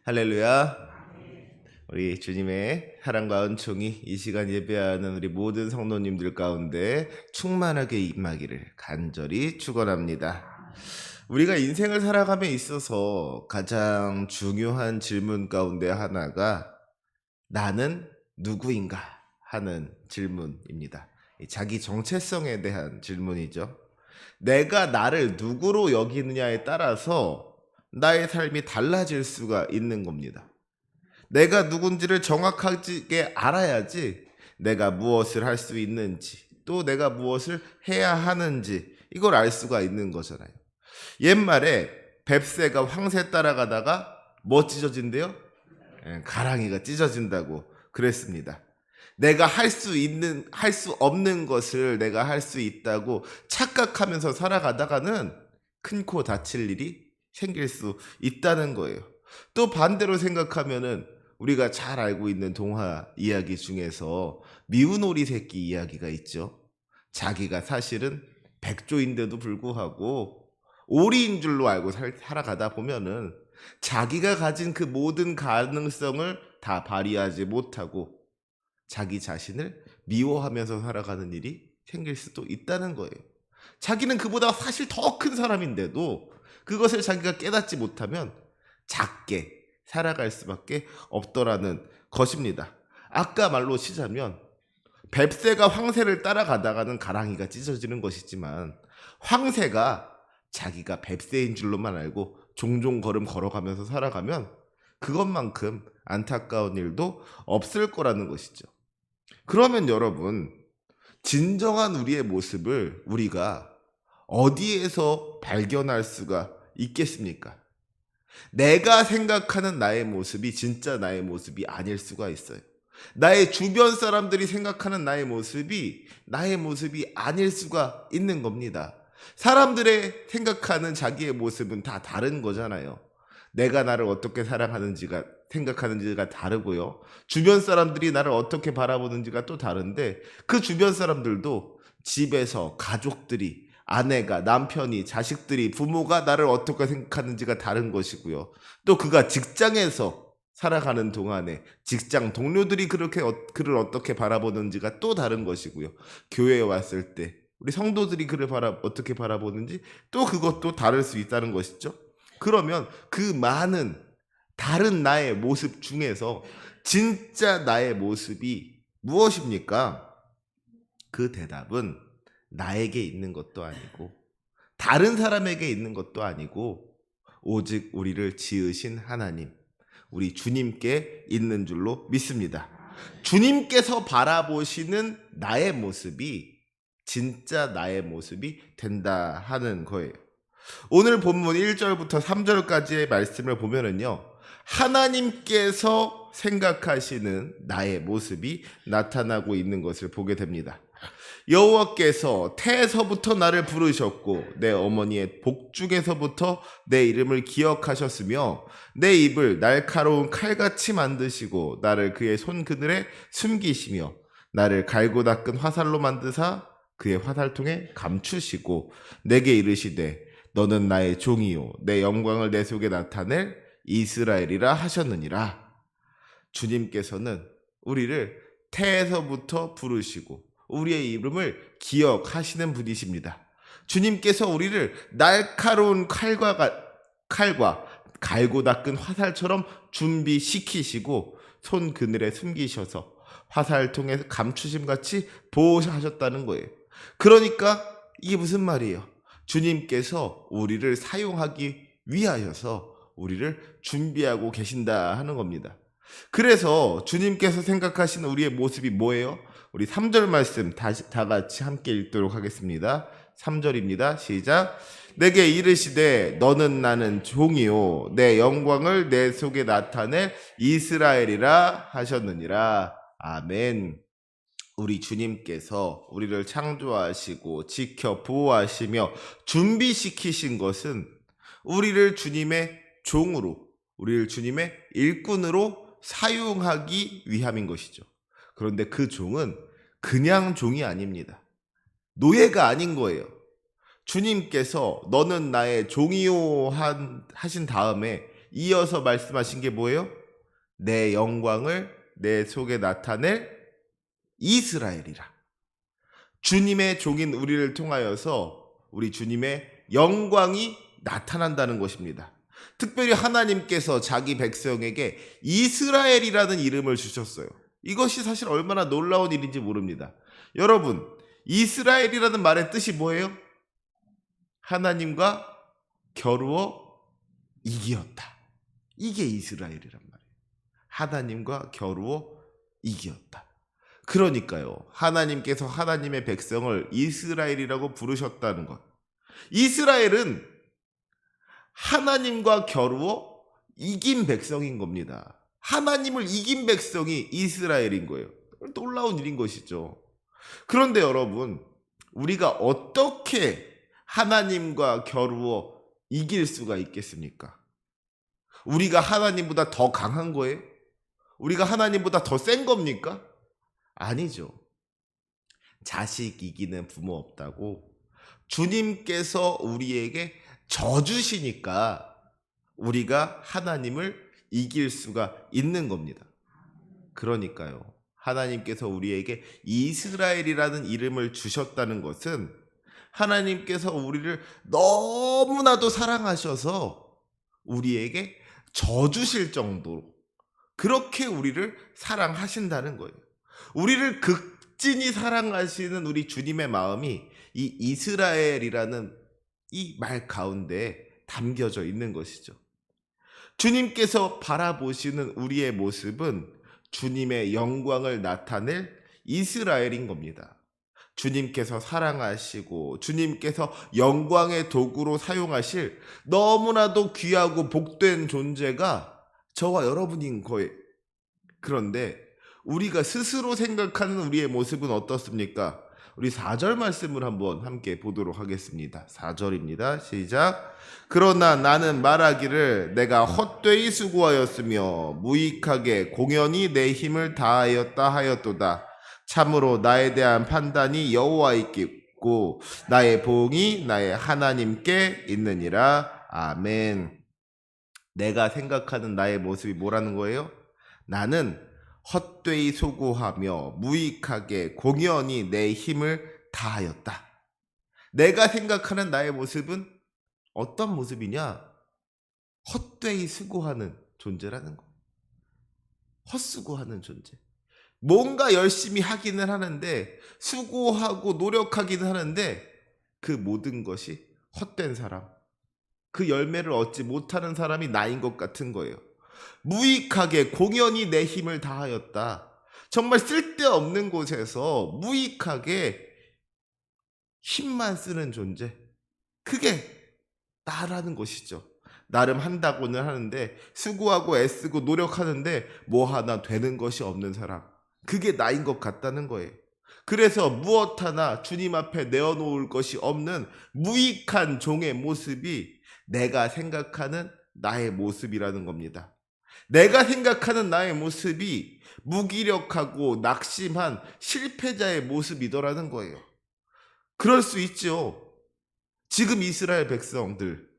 할렐루야. 우리 주님의 사랑과 은총이 이 시간 예배하는 우리 모든 성도님들 가운데 충만하게 임하기를 간절히 축원합니다. 우리가 인생을 살아감에 있어서 가장 중요한 질문 가운데 하나가 나는 누구인가 하는 질문입니다. 자기 정체성에 대한 질문이죠. 내가 나를 누구로 여기느냐에 따라서 나의 삶이 달라질 수가 있는 겁니다. 내가 누군지를 정확하게 알아야지 내가 무엇을 할 수 있는지, 또 내가 무엇을 해야 하는지 이걸 알 수가 있는 거잖아요. 옛말에 뱁새가 황새 따라가다가 뭐 찢어진대요? 가랑이가 찢어진다고 그랬습니다. 내가 할 수 없는 것을 내가 할 수 있다고 착각하면서 살아가다가는 큰 코 다칠 일이 생길 수 있다는 거예요. 또 반대로 생각하면은 우리가 잘 알고 있는 동화 이야기 중에서 미운 오리 새끼 이야기가 있죠. 자기가 사실은 백조인데도 불구하고 오리인 줄로 알고 살아가다 보면은 자기가 가진 그 모든 가능성을 다 발휘하지 못하고 자기 자신을 미워하면서 살아가는 일이 생길 수도 있다는 거예요. 자기는 그보다 사실 더 큰 사람인데도 그것을 자기가 깨닫지 못하면 작게 살아갈 수밖에 없더라는 것입니다. 아까 말로 치자면 뱁새가 황새를 따라가다가는 가랑이가 찢어지는 것이지만 황새가 자기가 뱁새인 줄로만 알고 종종 걸음 걸어가면서 살아가면 그것만큼 안타까운 일도 없을 거라는 것이죠. 그러면 여러분, 진정한 우리의 모습을 우리가 어디에서 발견할 수가 있겠습니까? 내가 생각하는 나의 모습이 진짜 나의 모습이 아닐 수가 있어요. 나의 주변 사람들이 생각하는 나의 모습이 나의 모습이 아닐 수가 있는 겁니다. 사람들의 생각하는 자기의 모습은 다 다른 거잖아요. 내가 나를 어떻게 생각하는지가 다르고요. 주변 사람들이 나를 어떻게 바라보는지가 또 다른데 그 주변 사람들도 집에서 가족들이 아내가, 남편이, 자식들이, 부모가 나를 어떻게 생각하는지가 다른 것이고요. 또 그가 직장에서 살아가는 동안에 직장 동료들이 그를 어떻게 바라보는지가 또 다른 것이고요. 교회에 왔을 때 우리 성도들이 그를 어떻게 바라보는지 또 그것도 다를 수 있다는 것이죠. 그러면 그 많은 다른 나의 모습 중에서 진짜 나의 모습이 무엇입니까? 그 대답은 나에게 있는 것도 아니고 다른 사람에게 있는 것도 아니고 오직 우리를 지으신 하나님, 우리 주님께 있는 줄로 믿습니다. 주님께서 바라보시는 나의 모습이 진짜 나의 모습이 된다 하는 거예요. 오늘 본문 1절부터 3절까지의 말씀을 보면은요, 하나님께서 생각하시는 나의 모습이 나타나고 있는 것을 보게 됩니다. 여호와께서 태에서부터 나를 부르셨고 내 어머니의 복중에서부터 내 이름을 기억하셨으며 내 입을 날카로운 칼같이 만드시고 나를 그의 손그늘에 숨기시며 나를 갈고 닦은 화살로 만드사 그의 화살통에 감추시고 내게 이르시되 너는 나의 종이요 내 영광을 내 속에 나타낼 이스라엘이라 하셨느니라. 주님께서는 우리를 태에서부터 부르시고 우리의 이름을 기억하시는 분이십니다. 주님께서 우리를 날카로운 칼과 갈고 닦은 화살처럼 준비시키시고 손 그늘에 숨기셔서 화살통에 감추심같이 보호하셨다는 거예요. 그러니까 이게 무슨 말이에요? 주님께서 우리를 사용하기 위하여서 우리를 준비하고 계신다 하는 겁니다. 그래서 주님께서 생각하시는 우리의 모습이 뭐예요? 우리 3절 말씀 다 같이 함께 읽도록 하겠습니다. 3절입니다. 시작. 내게 이르시되 너는 나는 종이요 내 영광을 내 속에 나타낼 이스라엘이라 하셨느니라. 아멘. 우리 주님께서 우리를 창조하시고 지켜 보호하시며 준비시키신 것은 우리를 주님의 종으로, 우리를 주님의 일꾼으로 사용하기 위함인 것이죠. 그런데 그 종은 그냥 종이 아닙니다. 노예가 아닌 거예요. 주님께서 너는 나의 종이요 하신 다음에 이어서 말씀하신 게 뭐예요? 내 영광을 내 속에 나타낼 이스라엘이라. 주님의 종인 우리를 통하여서 우리 주님의 영광이 나타난다는 것입니다. 특별히 하나님께서 자기 백성에게 이스라엘이라는 이름을 주셨어요. 이것이 사실 얼마나 놀라운 일인지 모릅니다. 여러분, 이스라엘이라는 말의 뜻이 뭐예요? 하나님과 겨루어 이기었다. 이게 이스라엘이란 말이에요. 하나님과 겨루어 이기었다. 그러니까요, 하나님께서 하나님의 백성을 이스라엘이라고 부르셨다는 것. 이스라엘은 하나님과 겨루어 이긴 백성인 겁니다. 하나님을 이긴 백성이 이스라엘인 거예요. 놀라운 일인 것이죠. 그런데 여러분, 우리가 어떻게 하나님과 겨루어 이길 수가 있겠습니까? 우리가 하나님보다 더 강한 거예요? 우리가 하나님보다 더 센 겁니까? 아니죠. 자식 이기는 부모 없다고 주님께서 우리에게 져주시니까 우리가 하나님을 이길 수가 있는 겁니다. 그러니까요, 하나님께서 우리에게 이스라엘이라는 이름을 주셨다는 것은 하나님께서 우리를 너무나도 사랑하셔서 우리에게 져주실 정도로 그렇게 우리를 사랑하신다는 거예요. 우리를 극진히 사랑하시는 우리 주님의 마음이 이 이스라엘이라는 이 말 가운데 담겨져 있는 것이죠. 주님께서 바라보시는 우리의 모습은 주님의 영광을 나타낼 이스라엘인 겁니다. 주님께서 사랑하시고 주님께서 영광의 도구로 사용하실 너무나도 귀하고 복된 존재가 저와 여러분인 거예요. 그런데 우리가 스스로 생각하는 우리의 모습은 어떻습니까? 우리 4절 말씀을 한번 함께 보도록 하겠습니다. 4절입니다. 시작. 그러나 나는 말하기를 내가 헛되이 수고하였으며 무익하게 공연히 내 힘을 다하였다 하였도다. 참으로 나에 대한 판단이 여호와께 있고 나의 보응이 나의 하나님께 있느니라. 아멘. 내가 생각하는 나의 모습이 뭐라는 거예요? 나는 헛되이 수고하며 무익하게 공연히 내 힘을 다하였다. 내가 생각하는 나의 모습은 어떤 모습이냐? 헛되이 수고하는 존재라는 거. 헛수고하는 존재. 뭔가 열심히 하기는 하는데, 수고하고 노력하기는 하는데 그 모든 것이 헛된 사람, 그 열매를 얻지 못하는 사람이 나인 것 같은 거예요. 무익하게 공연히 내 힘을 다하였다. 정말 쓸데없는 곳에서 무익하게 힘만 쓰는 존재, 그게 나라는 것이죠. 나름 한다고는 하는데 수고하고 애쓰고 노력하는데 뭐 하나 되는 것이 없는 사람, 그게 나인 것 같다는 거예요. 그래서 무엇 하나 주님 앞에 내어놓을 것이 없는 무익한 종의 모습이 내가 생각하는 나의 모습이라는 겁니다. 내가 생각하는 나의 모습이 무기력하고 낙심한 실패자의 모습이더라는 거예요. 그럴 수 있죠. 지금 이스라엘 백성들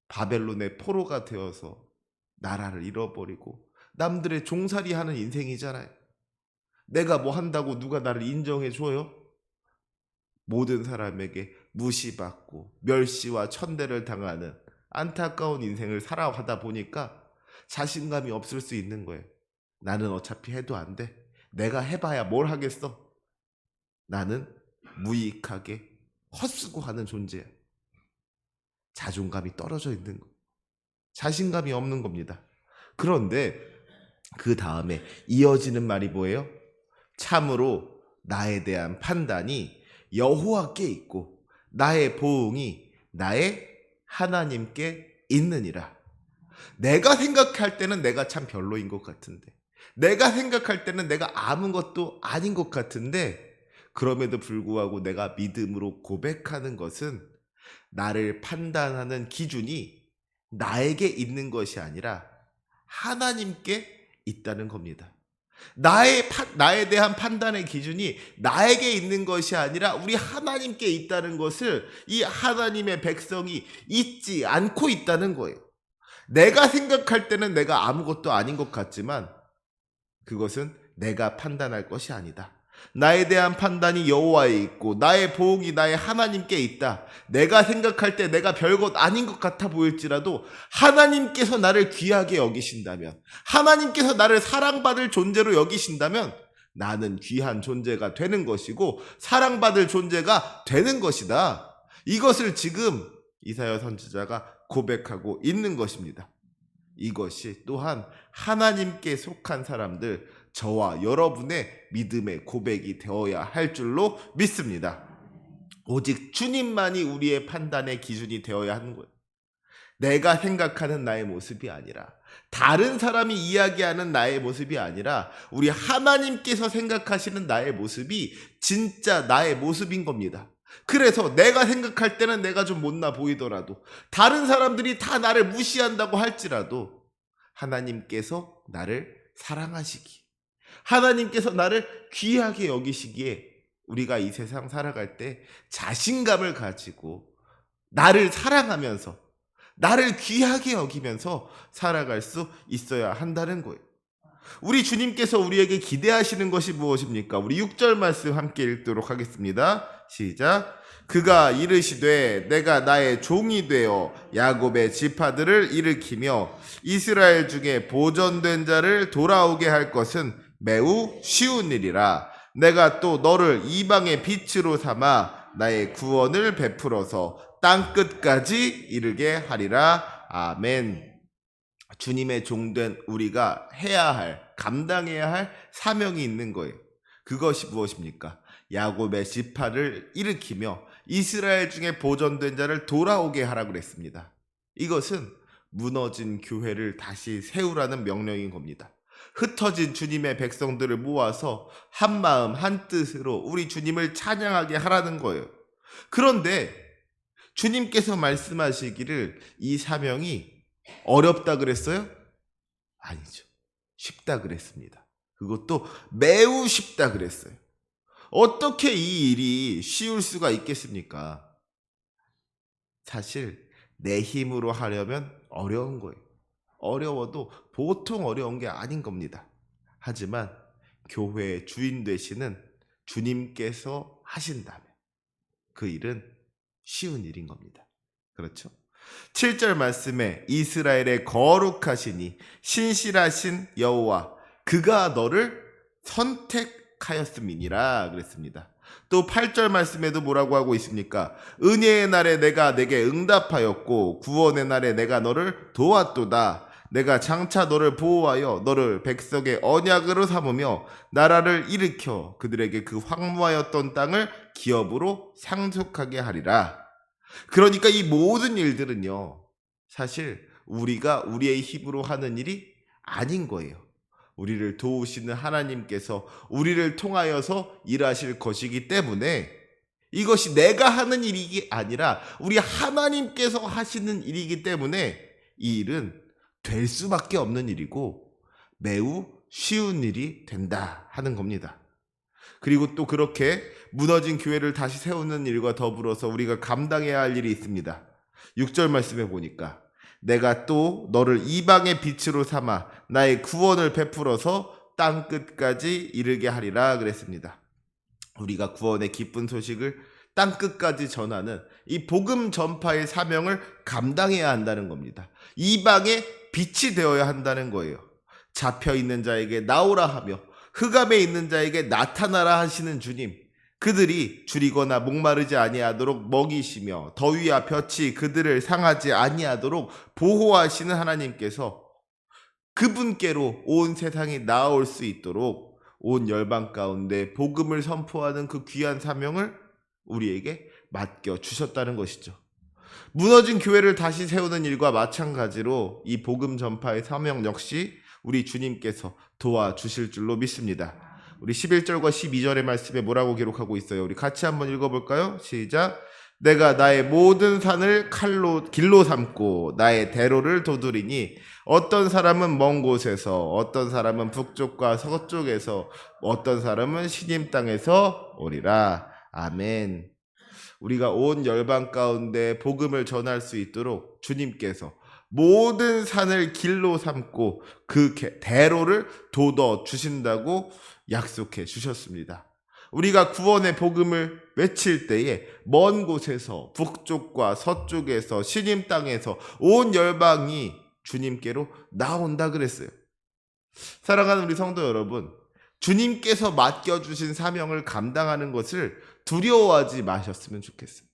바벨론의 포로가 되어서 나라를 잃어버리고 남들의 종살이하는 인생이잖아요. 내가 뭐 한다고 누가 나를 인정해 줘요? 모든 사람에게 무시받고 멸시와 천대를 당하는 안타까운 인생을 살아가다 보니까 자신감이 없을 수 있는 거예요. 나는 어차피 해도 안 돼. 내가 해봐야 뭘 하겠어. 나는 무익하게 헛수고하는 존재야. 자존감이 떨어져 있는 거. 자신감이 없는 겁니다. 그런데 그 다음에 이어지는 말이 뭐예요? 참으로 나에 대한 판단이 여호와께 있고 나의 보응이 나의 하나님께 있느니라. 내가 생각할 때는 내가 참 별로인 것 같은데, 내가 생각할 때는 내가 아무것도 아닌 것 같은데, 그럼에도 불구하고 내가 믿음으로 고백하는 것은 나를 판단하는 기준이 나에게 있는 것이 아니라 하나님께 있다는 겁니다. 나에 대한 판단의 기준이 나에게 있는 것이 아니라 우리 하나님께 있다는 것을 이 하나님의 백성이 잊지 않고 있다는 거예요. 내가 생각할 때는 내가 아무것도 아닌 것 같지만 그것은 내가 판단할 것이 아니다. 나에 대한 판단이 여호와에 있고 나의 보응이 나의 하나님께 있다. 내가 생각할 때 내가 별것 아닌 것 같아 보일지라도 하나님께서 나를 귀하게 여기신다면, 하나님께서 나를 사랑받을 존재로 여기신다면 나는 귀한 존재가 되는 것이고 사랑받을 존재가 되는 것이다. 이것을 지금 이사야 선지자가 고백하고 있는 것입니다. 이것이 또한 하나님께 속한 사람들, 저와 여러분의 믿음의 고백이 되어야 할 줄로 믿습니다. 오직 주님만이 우리의 판단의 기준이 되어야 하는 거예요. 내가 생각하는 나의 모습이 아니라, 다른 사람이 이야기하는 나의 모습이 아니라 우리 하나님께서 생각하시는 나의 모습이 진짜 나의 모습인 겁니다. 그래서 내가 생각할 때는 내가 좀 못나 보이더라도, 다른 사람들이 다 나를 무시한다고 할지라도 하나님께서 나를 사랑하시기, 하나님께서 나를 귀하게 여기시기에 우리가 이 세상 살아갈 때 자신감을 가지고 나를 사랑하면서 나를 귀하게 여기면서 살아갈 수 있어야 한다는 거예요. 우리 주님께서 우리에게 기대하시는 것이 무엇입니까? 우리 6절 말씀 함께 읽도록 하겠습니다. 시작. 그가 이르시되 내가 나의 종이 되어 야곱의 지파들을 일으키며 이스라엘 중에 보존된 자를 돌아오게 할 것은 매우 쉬운 일이라. 내가 또 너를 이방의 빛으로 삼아 나의 구원을 베풀어서 땅 끝까지 이르게 하리라. 아멘. 주님의 종된 우리가 해야 할, 감당해야 할 사명이 있는 거예요. 그것이 무엇입니까? 야곱의 지파를 일으키며 이스라엘 중에 보존된 자를 돌아오게 하라고 그랬습니다. 이것은 무너진 교회를 다시 세우라는 명령인 겁니다. 흩어진 주님의 백성들을 모아서 한 마음 한 뜻으로 우리 주님을 찬양하게 하라는 거예요. 그런데 주님께서 말씀하시기를 이 사명이 어렵다 그랬어요? 아니죠. 쉽다 그랬습니다. 그것도 매우 쉽다 그랬어요. 어떻게 이 일이 쉬울 수가 있겠습니까? 사실 내 힘으로 하려면 어려운 거예요. 어려워도 보통 어려운 게 아닌 겁니다. 하지만 교회의 주인 되시는 주님께서 하신다면 그 일은 쉬운 일인 겁니다. 그렇죠? 7절 말씀에 이스라엘의 거룩하시니 신실하신 여호와 그가 너를 선택하였음이니라 그랬습니다. 또 8절 말씀에도 뭐라고 하고 있습니까? 은혜의 날에 내가 내게 응답하였고 구원의 날에 내가 너를 도왔도다. 내가 장차 너를 보호하여 너를 백성의 언약으로 삼으며 나라를 일으켜 그들에게 그 황무하였던 땅을 기업으로 상속하게 하리라. 그러니까 이 모든 일들은요, 사실 우리가 우리의 힘으로 하는 일이 아닌 거예요. 우리를 도우시는 하나님께서 우리를 통하여서 일하실 것이기 때문에 이것이 내가 하는 일이 아니라 우리 하나님께서 하시는 일이기 때문에 이 일은 될 수밖에 없는 일이고 매우 쉬운 일이 된다 하는 겁니다. 그리고 또 그렇게 무너진 교회를 다시 세우는 일과 더불어서 우리가 감당해야 할 일이 있습니다. 6절 말씀에 보니까 내가 또 너를 이방의 빛으로 삼아 나의 구원을 베풀어서 땅 끝까지 이르게 하리라 그랬습니다. 우리가 구원의 기쁜 소식을 땅 끝까지 전하는 이 복음 전파의 사명을 감당해야 한다는 겁니다. 이방의 빛이 되어야 한다는 거예요. 잡혀있는 자에게 나오라 하며 흑암에 있는 자에게 나타나라 하시는 주님, 그들이 줄이거나 목마르지 아니하도록 먹이시며 더위와 볕이 그들을 상하지 아니하도록 보호하시는 하나님께서 그분께로 온 세상이 나아올 수 있도록 온 열방 가운데 복음을 선포하는 그 귀한 사명을 우리에게 맡겨 주셨다는 것이죠. 무너진 교회를 다시 세우는 일과 마찬가지로 이 복음 전파의 사명 역시 우리 주님께서 도와주실 줄로 믿습니다. 우리 11절과 12절의 말씀에 뭐라고 기록하고 있어요? 우리 같이 한번 읽어볼까요? 시작. 내가 나의 모든 산을 길로 삼고 나의 대로를 도두리니 어떤 사람은 먼 곳에서 어떤 사람은 북쪽과 서쪽에서 어떤 사람은 시님 땅에서 오리라. 아멘. 우리가 온 열방 가운데 복음을 전할 수 있도록 주님께서 모든 산을 길로 삼고 그 대로를 돋워 주신다고 약속해 주셨습니다. 우리가 구원의 복음을 외칠 때에 먼 곳에서 북쪽과 서쪽에서 시림 땅에서 온 열방이 주님께로 나온다 그랬어요. 사랑하는 우리 성도 여러분, 주님께서 맡겨주신 사명을 감당하는 것을 두려워하지 마셨으면 좋겠어요.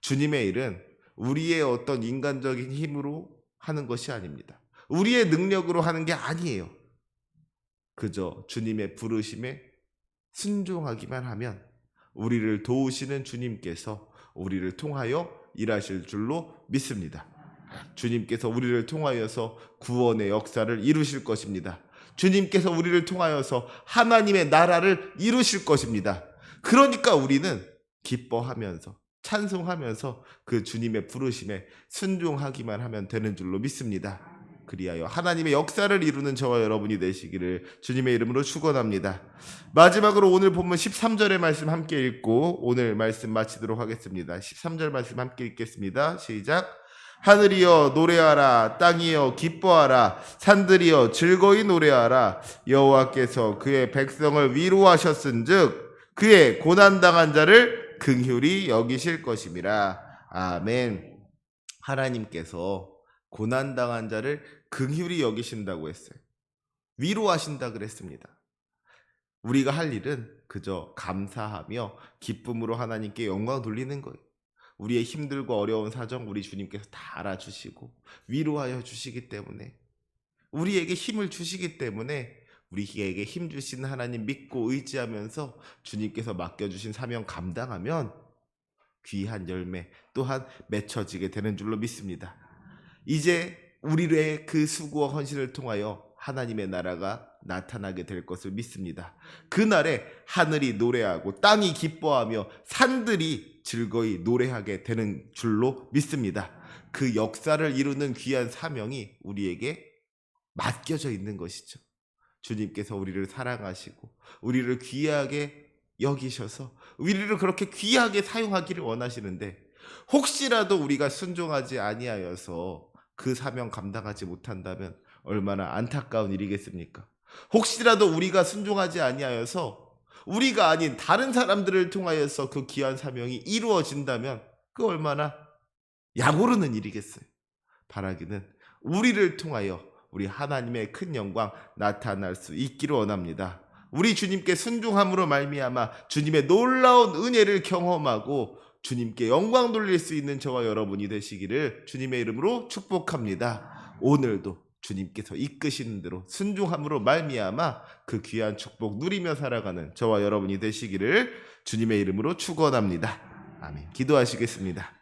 주님의 일은 우리의 어떤 인간적인 힘으로 하는 것이 아닙니다. 우리의 능력으로 하는 게 아니에요. 그저 주님의 부르심에 순종하기만 하면 우리를 도우시는 주님께서 우리를 통하여 일하실 줄로 믿습니다. 주님께서 우리를 통하여서 구원의 역사를 이루실 것입니다. 주님께서 우리를 통하여서 하나님의 나라를 이루실 것입니다. 그러니까 우리는 기뻐하면서 찬송하면서 그 주님의 부르심에 순종하기만 하면 되는 줄로 믿습니다. 그리하여 하나님의 역사를 이루는 저와 여러분이 되시기를 주님의 이름으로 축원합니다. 마지막으로 오늘 본문 13절의 말씀 함께 읽고 오늘 말씀 마치도록 하겠습니다. 13절 말씀 함께 읽겠습니다. 시작. 하늘이여 노래하라, 땅이여 기뻐하라, 산들이여 즐거이 노래하라. 여호와께서 그의 백성을 위로하셨은즉 그의 고난당한 자를 긍휼히 여기실 것임이라. 아멘. 하나님께서 고난당한 자를 긍휼히 여기신다고 했어요. 위로하신다 그랬습니다. 우리가 할 일은 그저 감사하며 기쁨으로 하나님께 영광 돌리는 거예요. 우리의 힘들고 어려운 사정 우리 주님께서 다 알아주시고 위로하여 주시기 때문에, 우리에게 힘을 주시기 때문에 우리에게 힘 주시는 하나님 믿고 의지하면서 주님께서 맡겨주신 사명 감당하면 귀한 열매 또한 맺혀지게 되는 줄로 믿습니다. 이제 우리의 그 수고와 헌신을 통하여 하나님의 나라가 나타나게 될 것을 믿습니다. 그날에 하늘이 노래하고 땅이 기뻐하며 산들이 즐거이 노래하게 되는 줄로 믿습니다. 그 역사를 이루는 귀한 사명이 우리에게 맡겨져 있는 것이죠. 주님께서 우리를 사랑하시고 우리를 귀하게 여기셔서 우리를 그렇게 귀하게 사용하기를 원하시는데, 혹시라도 우리가 순종하지 아니하여서 그 사명 감당하지 못한다면 얼마나 안타까운 일이겠습니까? 혹시라도 우리가 순종하지 아니하여서 우리가 아닌 다른 사람들을 통하여서 그 귀한 사명이 이루어진다면 그 얼마나 약오르는 일이겠어요. 바라기는 우리를 통하여 우리 하나님의 큰 영광 나타날 수 있기를 원합니다. 우리 주님께 순종함으로 말미암아 주님의 놀라운 은혜를 경험하고 주님께 영광 돌릴 수 있는 저와 여러분이 되시기를 주님의 이름으로 축복합니다. 오늘도 주님께서 이끄시는 대로 순종함으로 말미암아 그 귀한 축복 누리며 살아가는 저와 여러분이 되시기를 주님의 이름으로 축원합니다. 아멘. 기도하시겠습니다.